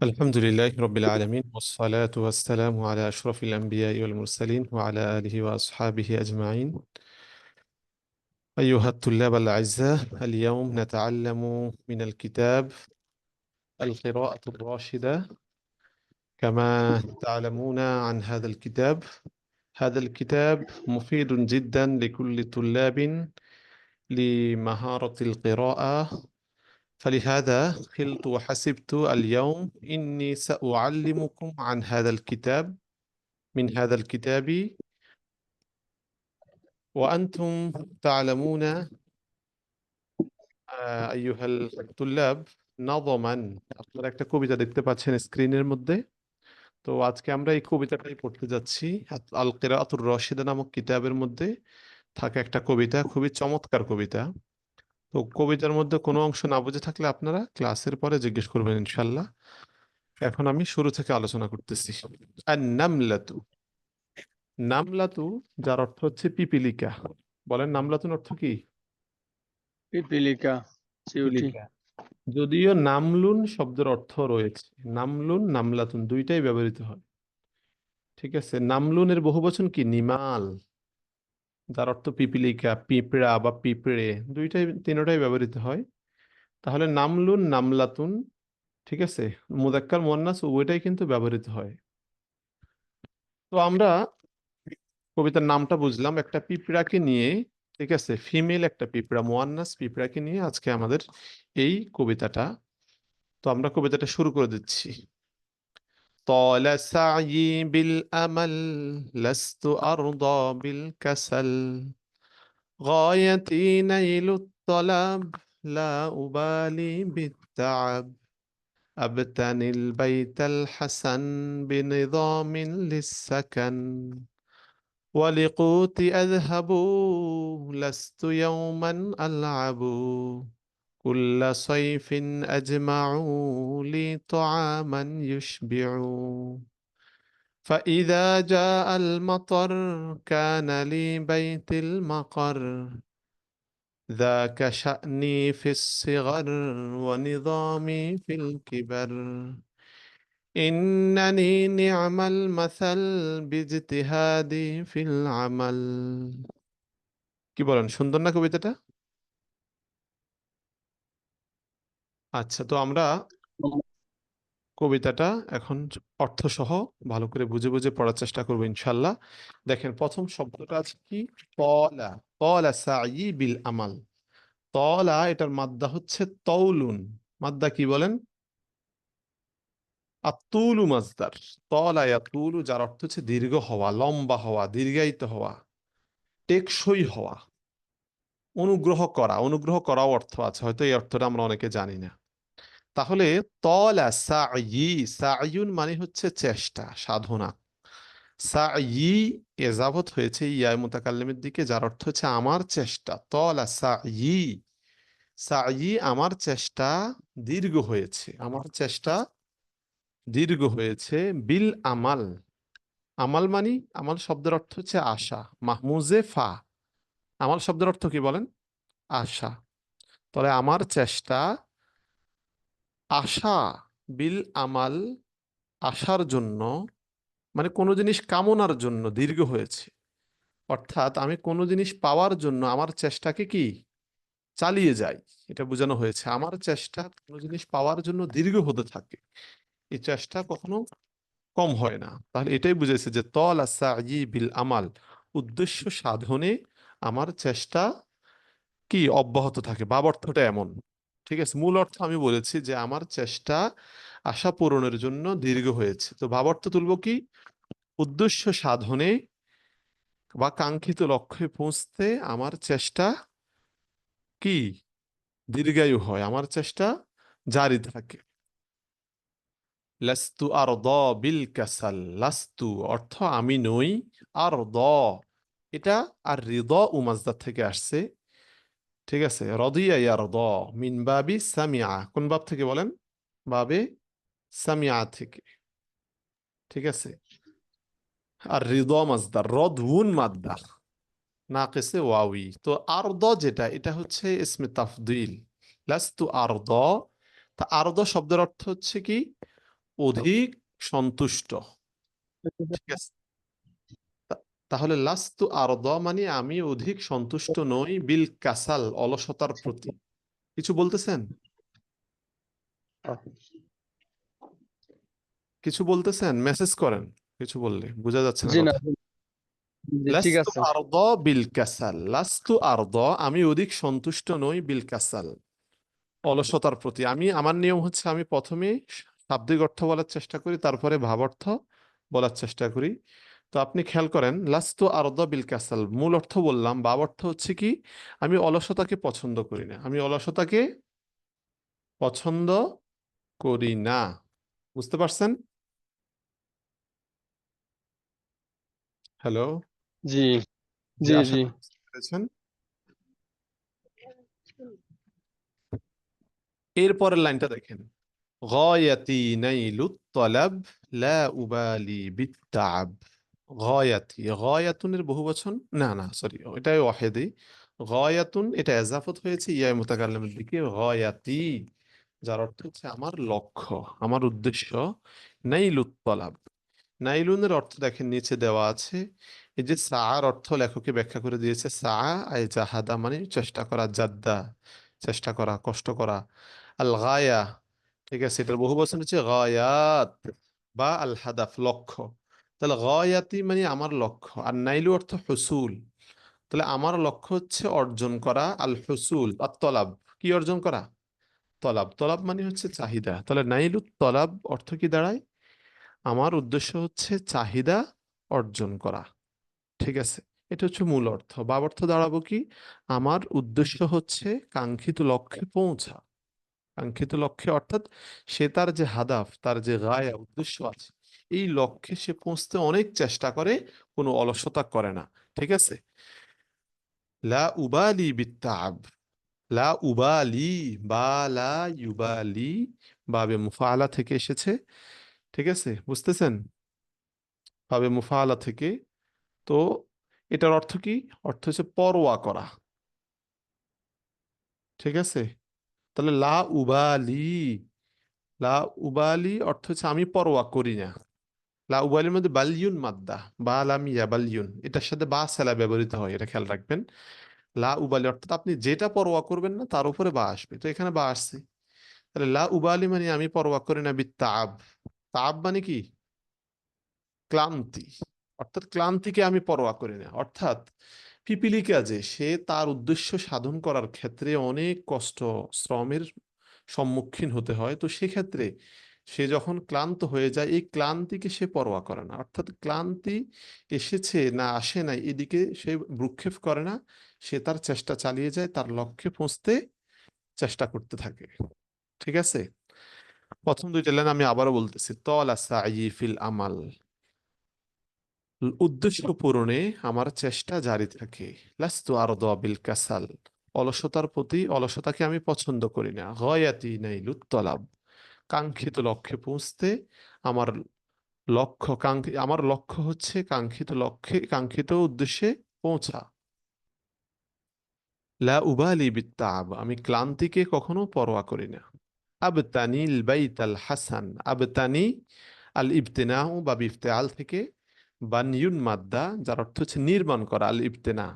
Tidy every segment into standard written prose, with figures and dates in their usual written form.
الحمد لله رب العالمين والصلاة والسلام على أشرف الأنبياء والمرسلين وعلى آله وأصحابه أجمعين. أيها الطلاب الأعزاء، اليوم نتعلم من الكتاب القراءة الراشدة. كما تعلمون عن هذا الكتاب، هذا الكتاب مفيد جدا لكل طلاب لمهارة القراءة. فلهذا قلت وحسبت اليوم إني سأعلمكم عن هذا الكتاب، من هذا الكتاب، وأنتم تعلمون أيها الطلاب نظما। আপনারা একটা কবিতা দেখতে পাচ্ছেন স্ক্রিনের মধ্যে। তো আজকে আমরা এই কবিতাটাই পড়তে যাচ্ছি। আল কিরাআতুর রাশিদা নামক কিতাবের মধ্যে থাকে একটা কবিতা, খুবই চমৎকার কবিতা। তো কবিতার মধ্যে কোনো অংশ না বুঝে থাকলে আপনারা ক্লাসের পরে জিজ্ঞেস করবেন ইনশাল্লাহ। এখন আমি শুরু থেকে আলোচনা করতেছি। আর নামলাতু, নামলাতু যার অর্থ হচ্ছে পিপিলিকা। বলেন নামলাতুর অর্থ কি? পিপিলিকা, চিউটি। পিপিলিকা। যদিও নামলুন শব্দের অর্থ রয়েছে, নামলুন নামলাতুন দুইটাই ব্যবহৃত হয়। ঠিক আছে, নামলুনের বহুবচন কি? নিমাল, যার অর্থ পিপিলিকা, পিঁপড়া বা পিঁপড়ে, দুইটাই তিনটাই ব্যবহৃত হয়। তাহলে নামলুন নামলাতুন, ঠিক আছে, মুযাক্কার মুয়ান্নাস উভয়টাই কিন্তু ব্যবহৃত হয়। তো আমরা কবিতার নামটা বুঝলাম, একটা পিঁপড়াকে নিয়ে, ঠিক আছে, ফিমেল একটা পিঁপড়া, মুয়ান্নাস পিঁপড়াকে নিয়ে আজকে আমাদের এই কবিতাটা। তো আমরা কবিতাটা শুরু করে দিচ্ছি। طال سعيي بالأمل، لست أرضى بالكسل، غايتي نيل الطلب، لا أبالي بالتعب، أبتني البيت الحسن بنظام للسكن، ولقوت أذهب، لست يوما ألعب، كل صيف أجمع لي طعاما يشبع، فإذا جاء المطر كان لي بيت المقر، ذاك شأني في الصغر ونظامي في الكبر، إنني نعم المثل باجتهادي في العمل। কি বলেন, সুন্দর না কবিতাটা? আচ্ছা, তো আমরা কবিতাটা এখন অর্থ সহ ভালো করে বুঝে বুঝে পড়ার চেষ্টা করবো ইনশাল্লাহ। দেখেন, প্রথম শব্দটা আছে কি? তলা। তলা সাঈ বিল আমাল। তলা, এটার মাদ্দা হচ্ছে তৌলুন। মাদ্দা কি বলেন? আতুলু মাজদার। তলা ইয়াতুলু, যার অর্থ হচ্ছে দীর্ঘ হওয়া, লম্বা হওয়া, দীর্ঘায়িত হওয়া, টেকসই হওয়া, অনুগ্রহ করা। অনুগ্রহ করাও অর্থ আছে, হয়তো এই অর্থটা আমরা অনেকে জানি না। তাহলে তলা সাঈ, সাঈউন মানে হচ্ছে চেষ্টা, সাধনা। সাঈ এজাবত হয়েছে ইয়া মুতাকাল্লিমের দিকে, যার অর্থ হচ্ছে আমার চেষ্টা। তলা সাঈ, সাঈ আমার চেষ্টা দীর্ঘ হয়েছে, আমার চেষ্টা দীর্ঘ হয়েছে। বিল আমাল, আমাল মানি, আমাল শব্দের অর্থ হচ্ছে আশা, মাহমুজে ফা। আমাল শব্দের অর্থ কি বলেন? আশা। তবে আমার চেষ্টা, আশা, বিল আমাল, আশার জন্য, মানে কোনো জিনিস কামনার জন্য দীর্ঘ হয়েছে। অর্থাৎ আমি কোনো জিনিস পাওয়ার জন্য আমার চেষ্টাকে কি চালিয়ে যাই, এটা বোঝানো হয়েছে। আমার চেষ্টা কোনো জিনিস পাওয়ার জন্য দীর্ঘ হতে থাকে, এই চেষ্টা কখনো কম হয় না। তাহলে এটাই বুঝেছে যে তল সাঈ বিল আমাল, উদ্দেশ্য সাধনে আমার চেষ্টা কি অব্যাহত থাকে। ভাব অর্থটা এমন, ঠিক আছে। মূল অর্থ আমি বলেছি যে আমার চেষ্টা আশা পূরণের জন্য দীর্ঘ হয়েছে। তো ভাব অর্থ তুলব কি? উদ্দেশ্য সাধনে বা কাঙ্ক্ষিত লক্ষ্যে পৌঁছতে আমার চেষ্টা কি দীর্ঘায়ু হয়, আমার চেষ্টা জারি থাকে। লাস্তু আরদ বিল কাসাল, লাস্তু অর্থ আমি নই, আরদ এটা আর হৃদ উমাজদার থেকে আসছে, ঠিক আছে। রদিয়া ইয়ারদ মিন বাবি সামিআ, কোন বাব থেকে বলেন? বাবে সামিআ থেকে, ঠিক আছে। আর হৃদ মাজদার, রদউন মাদ্দা, নাকিসে ওয়াউই। তো আরদ যেটা, এটা হচ্ছে ইসমে তাফদীল। লাস্তু আরদ, তা আরদ শব্দের অর্থ হচ্ছে কি? অধিক সন্তুষ্ট। ঠিক আছে, তাহলে লাস্তু আরদা মানে আমি অধিক সন্তুষ্ট নই বিল কাসাল, অলসতার প্রতি। কিছু বলতেছেন? কিছু বলতেছেন? মেসেজ করেন কিছু বললে, বোঝা যাচ্ছে না জি না, কথা। জি ঠিক লাস্তু আছে। আরদা বিল কাসাল, লাস্তু আরদা আমি অধিক সন্তুষ্ট নই বিল কাসাল, অলসতার প্রতি। আমার নিয়ম হচ্ছে আমি প্রথমে শাব্দিক অর্থ বলার চেষ্টা করি, তারপরে ভাব অর্থ বলার চেষ্টা করি। তো আপনি খেয়াল করেন, লাস্তু আরদা বিল কাসাল মূল অর্থ বললাম, ভাব অর্থ হচ্ছে কি, আমি অলসতাকে পছন্দ করি না, আমি অলসতাকে পছন্দ করি না। বুঝতে পারছেন? হ্যালো? জি জি, জি আশা জি। করি বুঝতে পেরেছেন। এরপরের লাইনটা দেখেন, গায়াতি নাইলুত তলাব লা উবালি বিত্তাব। গায়াতি, গায়াতুনের বহুবচন, না না সরি, এটাই ওয়াহেদি। গায়াতুন এটা এজাফত হয়েছে ইয়া মুতাকাল্লিমের দিকে, গায়াতি যার অর্থ হচ্ছে আমার লক্ষ্য, আমার উদ্দেশ্য। নাইলুত তলাব, নাইলুনের অর্থ দেখেন নিচে দেওয়া আছে। এই যে সাআর অর্থ লেখকে ব্যাখ্যা করে দিয়েছে, সাআ আই জাহাদা মানে চেষ্টা করা, জাদ্দা চেষ্টা করা, কষ্ট করা। আল গায়া, ঠিক আছে, এটার বহু বচন হচ্ছে গায়াত বা আল হাদাফ, লক্ষ্য। তাহলে গায়াতি মানে আমার লক্ষ্য, আর নাইলু অর্থ হুসুল। তাহলে আমার লক্ষ্য হচ্ছে অর্জন করা, আল হুসুল আর তলাব, কি অর্জন করা? তলাব, তলাব মানে হচ্ছে চাহিদা। তাহলে নাইলু তলাব অর্থ কি দাঁড়ায়? আমার উদ্দেশ্য হচ্ছে চাহিদা অর্জন করা। ঠিক আছে, এটা হচ্ছে মূল অর্থ। বাব অর্থ দাঁড়াবো কি, আমার উদ্দেশ্য হচ্ছে কাঙ্ক্ষিত লক্ষ্যে পৌঁছা। কাঙ্ক্ষিত লক্ষ্যে অর্থাৎ সে তার যে হাদাফ, তার যে গায়া উদ্দেশ্য আছে, এই লক্ষ্যে সে পৌঁছতে অনেক চেষ্টা করে, কোনো অলসতা করে না। ঠিক আছে, লা উবালি বিত্তাব, লা উবালি, বা লা ইউবালি, বাবে মুফাআলা থেকে এসেছে। ঠিক আছে, বুঝতেছেন? বাবে মুফাআলা থেকে। তো এটার অর্থ কি? অর্থ হচ্ছে পরোয়া করা। ঠিক আছে, তাহলে লা উবালি, লা উবালি অর্থ হচ্ছে আমি পরোয়া করি না। লা উবালির মধ্যে বালিউন মাদ্দা, বা লাম ইয়া বালিউন, এটার সাথে বা সেলা ব্যবহৃত হয়, এটা খেয়াল রাখবেন। লা উবালি অর্থাৎ আপনি যেটা পরোয়া করবেন না তার উপরে বা আসবে, তো এখানে বা আসছে। তাহলে লা উবালি মানে আমি পরোয়া করি না বিত্তাব। তাব মানে কি? ক্লান্তি, অর্থাৎ ক্লান্তিকে আমি পরোয়া করি না। অর্থাৎ পিপিলিকা যে সে তার উদ্দেশ্য সাধন করার ক্ষেত্রে অনেক কষ্ট, শ্রমের সম্মুখীন হতে হয়, তো সেক্ষেত্রে সে যখন ক্লান্ত হয়ে যায়, এই ক্লান্তিকে সে পরোয়া করে না। অর্থাৎ ক্লান্তি এসেছে না আসে নাই এদিকে সে ভ্রুক্ষেপ করে না, সে তার চেষ্টা চালিয়ে যায়, তার লক্ষ্যে পৌঁছতে চেষ্টা করতে থাকে। ঠিক আছে, প্রথম দুইটা লাইন আমি আবারও বলতেছি, তলা সাঈ ফিল আমাল, উদ্দেশ্য পূরণে আমার চেষ্টা জারি থাকে। লাস্তু আরদা বিল কাসাল, অলসতার প্রতি, অলসতাকে আমি পছন্দ করি না। গয়াতি নাইলুত তলাব, কাঙ্ক্ষিত লক্ষ্যে পৌঁছতে আমার আমার লক্ষ্য হচ্ছে কাঙ্ক্ষিত লক্ষ্যে, কাঙ্ক্ষিত উদ্দেশ্যে পৌঁছা। লা উবালি বিত্তাব, আমি ক্লান্তিকে কখনো পরোয়া করি না। আবতানি আল বাইত আল হাসান, আবতানি আল ইবতিনাউ বা ইফতেআল থেকে বানিয়ুন মাদ্দা, যার অর্থ হচ্ছে নির্মাণ করা, আল ইবতিনা।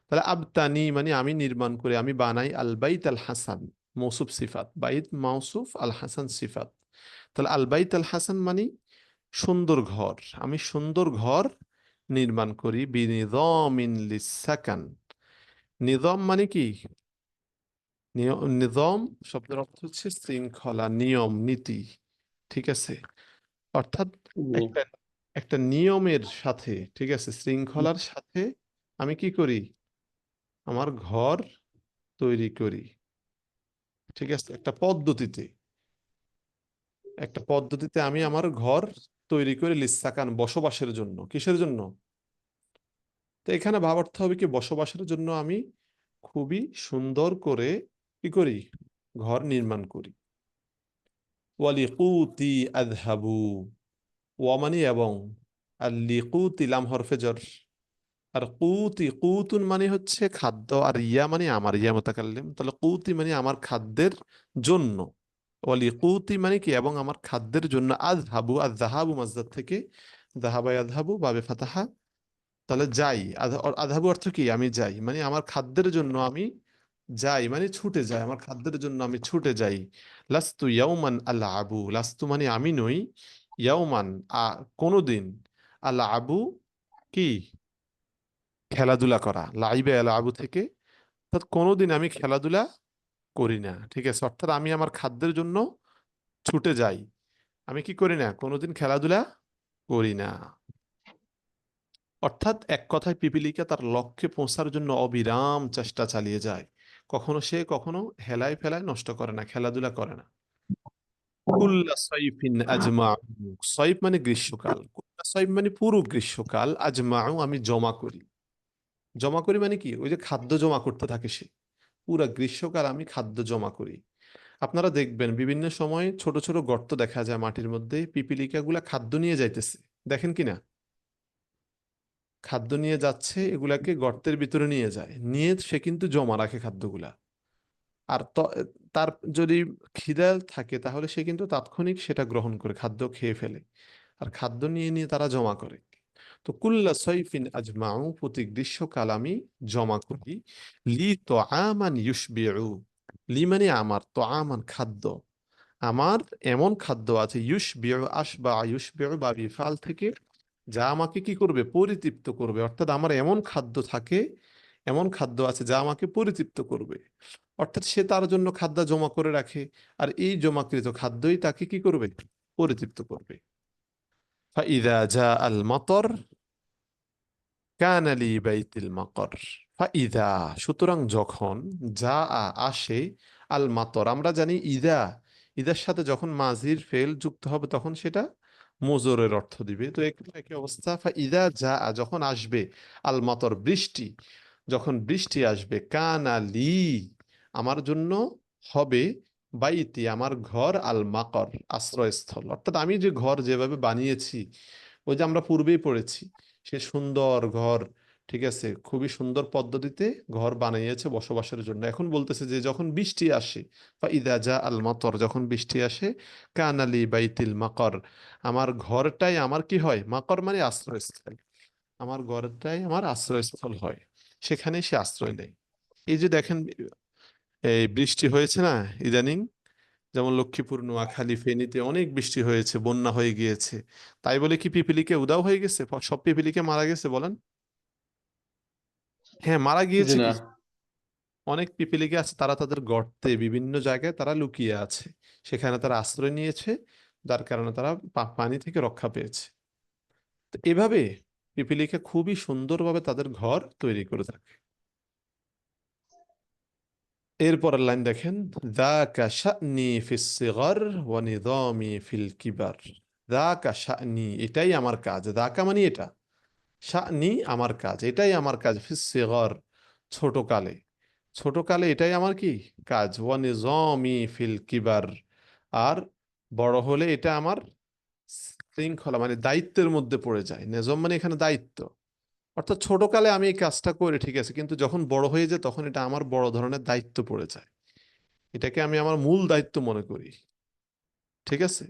তাহলে আবতানি মানে আমি নির্মাণ করি, আমি বানাই, আল বাইত আল হাসান মৌসুফ সিফাত, বাইত মাউসুফ, আল হাসান সিফাত। তাহলে আল বাইত আল হাসান মানে সুন্দর ঘর, আমি সুন্দর ঘর নির্মাণ করি। বিনিযামিন লিসাকান, নিজাম মানে কি? নিজাম শব্দের অর্থ হচ্ছে শৃঙ্খলা, নিয়ম, নীতি। ঠিক আছে, অর্থাৎ জি একটা একটা নিয়মের সাথে, ঠিক আছে, শৃঙ্খলার সাথে আমি কি করি? আমার ঘর তৈরি করি। ঠিক আছে, একটা পদ্ধতিতে আমি আমার ঘর তৈরি করি, লিসাকান বসবাসের জন্য। কিসের জন্য? তো এখানে ভাবার্থ হবে কি, বসবাসের জন্য আমি খুবই সুন্দর করে কি করি? ঘর নির্মাণ করি। ওয়ালিকুতি আযহাবু, ওয়া মানে এবং, আর লিকুতি লাম হরফে জর, আর কুতি, কুতুন মানে হচ্ছে খাদ্য, আর ইয়া মানে আমার, ইয়া মুতাকাল্লিম। তাহলে কুতি মানে আমার খাদ্যের জন্য, ওয়ালিকুতি মানে কি, এবং আমার খাদ্যের জন্য, আযহাবু, আযহাবু মাসদার থেকে, যাহাবা ইয়াযহাবু বাবে ফাতাহা, তাহলে যাই। আযহাবু অর্থ কি, আমি যাই, মানে আমার খাদ্যের জন্য আমি যাই, মানে ছুটে যাই, আমার খাদ্যের জন্য আমি ছুটে যাই। লাস্তু ইয়াউমান আলআবু, লাস্তু মানে আমি নই, ইয়াউমান কোনোদিন, আলআবু কি, খেলাধুলা করা, লাইবে আলআবু থেকে, অর্থাৎ কোনোদিন আমি খেলাধুলা করি না, ঠিক আছে। অর্থাৎ আমি আমার খাদ্যের জন্য ছুটে যাই, আমি কি করি না, কোনোদিন খেলাধুলা করি না। অর্থাৎ এক কথায় পিপিলিকা তার লক্ষ্যে পৌঁছার জন্য অবিরাম চেষ্টা চালিয়ে যায়, কখনো হেলায় ফেলায় নষ্ট করে না, খেলাধুলা করে না। কুল্লা সাইফিন আজমাউ, সাইফ মানে গ্রীষ্মকাল, কুল্লা সাইফ মানে পুরো গ্রীষ্মকাল, আজমাউ আমি জমা করি। জমা করি মানে কি, ওই যে খাদ্য জমা করতে থাকে সে, পুরা গ্রীষ্মকাল আমি খাদ্য জমা করি। আপনারা দেখবেন বিভিন্ন সময় ছোট ছোট গর্ত দেখা যায় মাটির মধ্যে, পিপিলিকা গুলা খাদ্য নিয়ে যাইতেছে, দেখেন কি না, খাদ্য নিয়ে যাচ্ছে, এগুলাকে গর্তের ভিতরে নিয়ে যায়, নিয়ে সে কিন্তু জমা রাখে খাদ্যগুলা। আর তার যদি খিদা থাকে তাহলে সে কিন্তু তাৎক্ষণিক সেটা গ্রহণ করে খাদ্য খেয়ে ফেলে, আর খাদ্য নিয়ে নিয়ে তারা জমা করে। তো কুল্লা সাইফিন আজমাউ, প্রতি গ্রীষ্মকাল আমি জমা করি। লি তো আমান ইউশবিউ, লি মানে আমার, তো আমান খাদ্য, আমার এমন খাদ্য আছে, ইউশবিউ, আশবা ইউশবিউ বা বিফাল থেকে, যা আমাকে কি করবে, পরিতৃপ্ত করবে। অর্থাৎ আমার এমন খাদ্য থাকে, এমন খাদ্য আছে যা আমাকে পরিতৃপ্ত করবে। অর্থাৎ সে তার জন্য খাদ্য জমা করে রাখে, আর এই জমাকৃত খাদ্যই তাকে কি করবে, পরিতৃপ্ত করবে। ফাইদা জা আল মাতর কানা লি বাইতিল মাকর, ফাইদা সুতরাং যখন, যা আসে, আল মাতর আমরা জানি ইদা, ইদার সাথে যখন মাজির ফেল যুক্ত হবে তখন সেটা মোজরের অর্থ দিবে। তো একই অবস্থা, ফাইদা যা যখন আসবে, আল মাতর বৃষ্টি, যখন বৃষ্টি আসবে, কানা লি আমার জন্য হবে, বাইতি আমার ঘর, আল মাকর আশ্রয়স্থল। অর্থাৎ আমি যে ঘর যেভাবে বানিয়েছি, ওই যে আমরা পূর্বেই পড়েছি, সে সুন্দর ঘর, ঠিক আছে, খুবই সুন্দর পদ্ধতিতে ঘর বানিয়েছে বসবাসের জন্য। এখন বলতেছে যে যখন বৃষ্টি আসে, বা ইদা জা আল মাতর, যখন বৃষ্টি আসে, কানালি বাইতিল মাকর আমার ঘরটাই আমার কি হয়, মাকর মানে আশ্রয়স্থল, আমার ঘরটাই আমার আশ্রয়স্থল হয়, সেখানেই সে আশ্রয় নেয়। এই যে দেখেন, এই বৃষ্টি হয়েছে না ইদানিং, যেমন লক্ষ্মীপুর, নোয়াখালী, ফেনীতে অনেক বৃষ্টি হয়েছে, বন্যা হয়ে গিয়েছে, তাই বলে কি পিপিলিকে উধাও হয়ে গেছে, সব পিপিলিকে মারা গেছে বলেন? হ্যাঁ, মারা জি গিয়েছে না। কি, অনেক পিপিলিকে আছে, তারা তাদের গর্তে বিভিন্ন জায়গায় তারা লুকিয়ে আছে, সেখানে তারা আশ্রয় নিয়েছে, যার কারণে তারা পানি থেকে রক্ষা পেয়েছে। তো এভাবে পিপিলিকা খুবই সুন্দরভাবে তাদের ঘর তৈরি করে থাকে। এরপরের লাইন দেখেন, যাকা শা'নি ফিস সিগর ওয়া নিযামি ফিল কিবার, যাকা শা'নি এটাই আমার কাজ, যাকা মানে এটা, শা'নি আমার কাজ, এটাই আমার কাজ, ফিস সিগর ছোটকালে, ছোটকালে এটাই আমার কি কাজ, ওয়া নিযামি ফিল কিবার আর বড় হলে এটা আমার শৃঙ্খলা মানে দায়িত্বের মধ্যে পড়ে যায়। নিজাম মানে এখানে দায়িত্ব, অর্থাৎ ছোটকালে আমি এই কাজটা করি, ঠিক আছে, কিন্তু যখন বড় হয়ে যায় তখন এটা আমার বড় ধরনের দায়িত্ব পড়ে যায়, এটাকে আমি আমার মূল দায়িত্ব মনে করি, ঠিক আছে।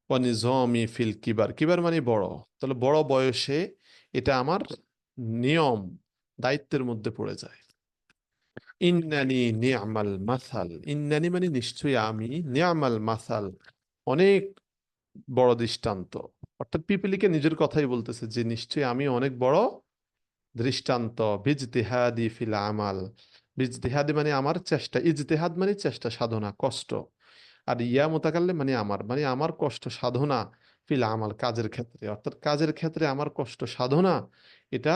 অনিজমি ফিল কিবার, কিবার মানে বড়, তাহলে বড় বয়সে এটা আমার নিয়ম, দায়িত্বের মধ্যে পড়ে যায়। ইন্নানি নি'মাল মাসাল, ইন্নানি মানে নিশ্চয়ই আমি, নি'মাল মাসাল অনেক বড় দৃষ্টান্ত, অর্থাৎ পিপিলিকে নিজের কথাই বলতেছে যে নিশ্চয়ই আমি অনেক বড় দৃষ্টান্ত, বিজতিহাদি ফিল আমাল, বিজতিহাদি মানে আমার চেষ্টা, ইজতিহাদ মানে চেষ্টা সাধনা কষ্ট, আর ইয়া মোতাকাল্লিম মানে আমার কষ্ট সাধনা, ফিল আমাল কাজের ক্ষেত্রে, অর্থাৎ কাজের ক্ষেত্রে আমার কষ্ট সাধনা, এটা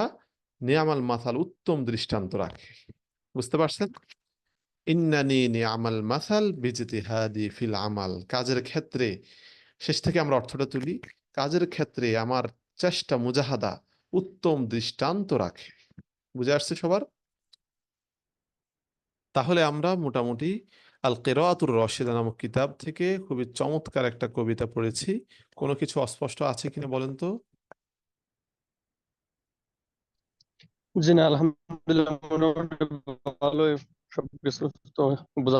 নিয়ামাল মাসাল উত্তম দৃষ্টান্ত রাখে। বুঝতে পারছেন? ইন্নানি নিয়ামাল মাসাল বিজতিহাদি ফিল আমাল, কাজের ক্ষেত্রে, শেষ থেকে আমরা অর্থটা তুলি, কাজের ক্ষেত্রে আমার চেষ্টা মুজাহাদা উত্তম দৃষ্টান্ত রাখে। বুঝে আসছে সবার? তাহলে আমরা মোটামুটি আল কিরাআতুর রাশিদা নামক কিতাব থেকে খুবই চমৎকার একটা কবিতা পড়েছি। কোনো কিছু অস্পষ্ট আছে কিনা বলেন তো? জি না, আলহামদুলিল্লাহ মোটামুটি ভালোই সবকিছু তো বোঝা